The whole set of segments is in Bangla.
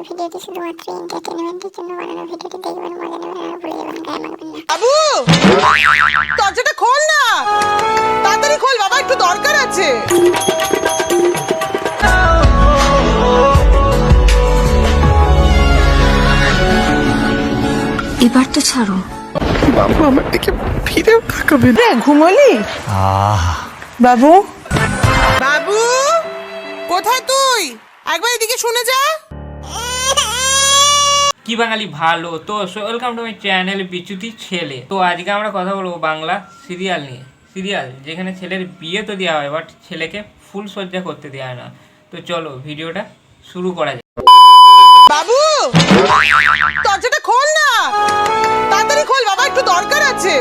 এই ভিডিওটি শুধুমাত্র এন্টারটেইনমেন্টের জন্য বানানো। ভিডিওটি দেখবেন, মজা নেবেন আর ভুলে যাবেন, গায়ে মাখবেন না। বাবু দরজাটা খোল না, তাড়াতাড়ি খোল বাবা, একটু দরকার আছে। এবার তো ছাড়ো। বাবু আমার দিকে ফিরেও তাকাবে না। ঘুমোলি? বাবু, বাবু কোথায় তুই? একবার এদিকে শুনে যা। কি বাঙালি ভালো তো, ওয়েলকাম টু মাই চ্যানেল বিচ্যুতি ছেলে। তো আজকে আমরা কথা বলবো বাংলা সিরিয়াল নিয়ে। সিরিয়াল যেখানে ছেলের বিয়ে তো দেওয়া হয়, বাট ছেলেকে ফুল সজ্জা করতে দেওয়া হয় না। তো চলো ভিডিওটা শুরু করা যায়। বাবু দরজাটা খোল না, তাড়াতাড়ি খোল বাবা, একটু দরকার আছে।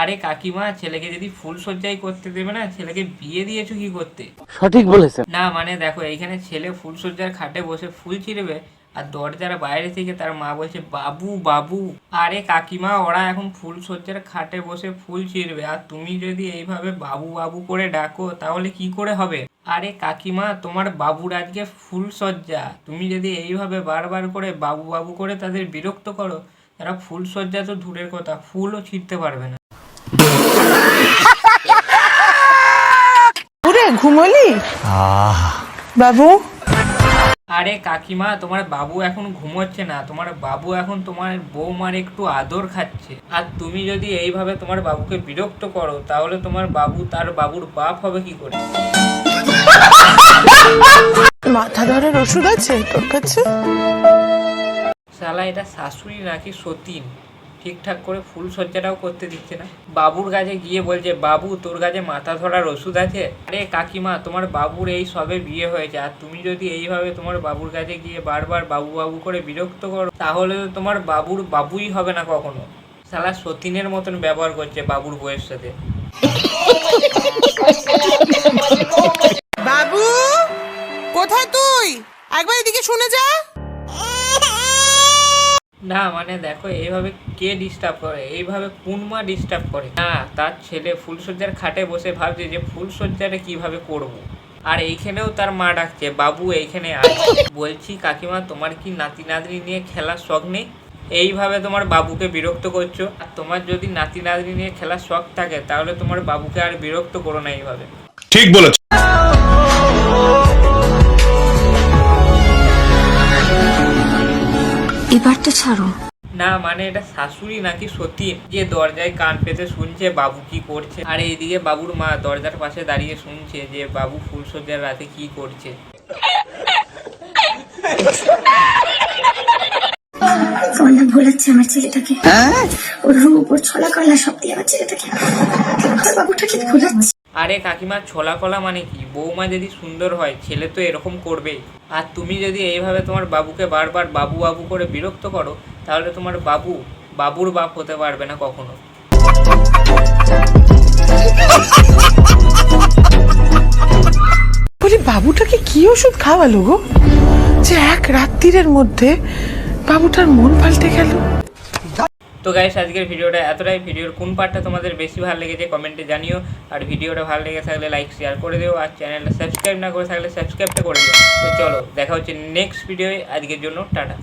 আরে কাকিমা, ছেলেকে যদি ফুল সজ্জাই করতে দেবে না, ছেলেকে বিয়ে দিয়েছো কি করতে? সঠিক বলেছেন। না মানে দেখো, এইখানে ছেলে ফুল সজ্জার খাটে বসে ফুল ছিঁড়বে, আর দরজার বাইরে থেকে তার মা বলছে বাবু বাবু। আরে কাকিমা, ওরা এখন ফুল সজ্জার খাটে বসে ফুল ছিঁড়বে, আর তুমি যদি এইভাবে বাবু বাবু করে ডাকো তাহলে কি করে হবে? আরে কাকিমা, তোমার বাবুর আজকে ফুল সজ্জা, তুমি যদি এইভাবে বারবার করে বাবু বাবু করে তাদের বিরক্ত করো, তারা ফুল সজ্জা তো দূরের কথা, ফুলও ছিঁড়তে পারবে না। ওরে ঘুমোলি? বাবু আরে কাকিমা, তোমার বাবু এখন ঘুমোচ্ছে না, তোমার বাবু এখন তোমার বৌমার একটু আদর খাচ্ছে। আর তুমি যদি এইভাবে তোমার বাবুকে বিরক্ত করো, তাহলে তোমার বাবু তার বাবুর বাপ হবে কি করে? মাথা ধরার ওষুধ আছে তোর কাছে? শালা এটা শাশুড়ি নাকি সতীন, ঠিকঠাক করে ফুল সজ্জাটাও করতে দিচ্ছে না। বাবুর কাছে গিয়ে বলছে বাবু তোর কাছে মাথা ধরার ওষুধ আছে? আরে কাকিমা, তোমার বাবুর এই সবে বিয়ে হয়েছে, আর তুমি যদি এইভাবে তোমার বাবুর কাছে গিয়ে বারবার বাবু বাবু করে বিরক্ত করো, তাহলে তো তোমার বাবুর বাবুই হবে না কখনো। শালা সতীনের মতন ব্যবহার করছে বাবুর বউয়ের সাথে। বাবু কোথায় তুই? একবার এদিকে শুনে যা। না মানে দেখো, এইভাবে কে ডিস্টার্ব করে? এইভাবে কোন মা ডিস্টার্ব করে? না, তার ছেলে ফুলসজ্জার খাটে বসে ভাবছে যে ফুলসজ্জাটা কিভাবে করব। আর এইখানেও তার মা ডাকছে বাবু এইখানে আয়। বলছি কাকিমা, তোমার কি নাতি নাতনি নিয়ে খেলার শখ নেই? এইভাবে তোমার বাবুকে বিরক্ত করছো। আর তোমার যদি নাতি নাতনি নিয়ে খেলার শখ থাকে, তাহলে তোমার বাবুকে আর বিরক্ত করো না এইভাবে। ঠিক বলেছ। এবার তো ছাড়ো। না মানে এটা শাশুড়ি নাকি সতীন, যে দরজায় কান পেতে শুনছে বাবু কি করছে, আর এইদিকে বাবুর মা দরজার পাশে দাঁড়িয়ে শুনছে যে বাবু ফুলসজ্জার রাতে কি করছে। ভুল হচ্ছে আমার ছেলেটাকে, ওর রূপ ওর ছলা কলা সব দিয়ে আমার ছেলেটাকে, বাবুটাকে ভুল হচ্ছে। আরে কাকিমা, ছোলা কলা মানে কি? বৌমা যদি সুন্দর হয়, ছেলে তো এরকম করবেই। আর তুমি যদি এইভাবে তোমার বাবুকে বারবার বাবু বাবু করে বিরক্ত করো, তাহলে তোমার বাবু বাবুর বাপ হতে পারবে না কখনো। বলি বাবুটাকে কি ওষুধ খাওয়ালো গো, যে এক রাত্রির মধ্যে বাবুটার মন পাল্টে গেল? তো গাইস, আজকের ভিডিওটা এতটাই। ভিডিওর কোন পার্টটা তোমাদের বেশি ভালো লেগেছে কমেন্টে জানিও। আর ভিডিওটা ভালো লেগে থাকলে লাইক শেয়ার করে দিও, আর চ্যানেলটা সাবস্ক্রাইব না করে থাকলে সাবস্ক্রাইবটা করে দিও। তো চলো দেখা হচ্ছে নেক্সট ভিডিওয়ে। আজকের জন্য টাটা।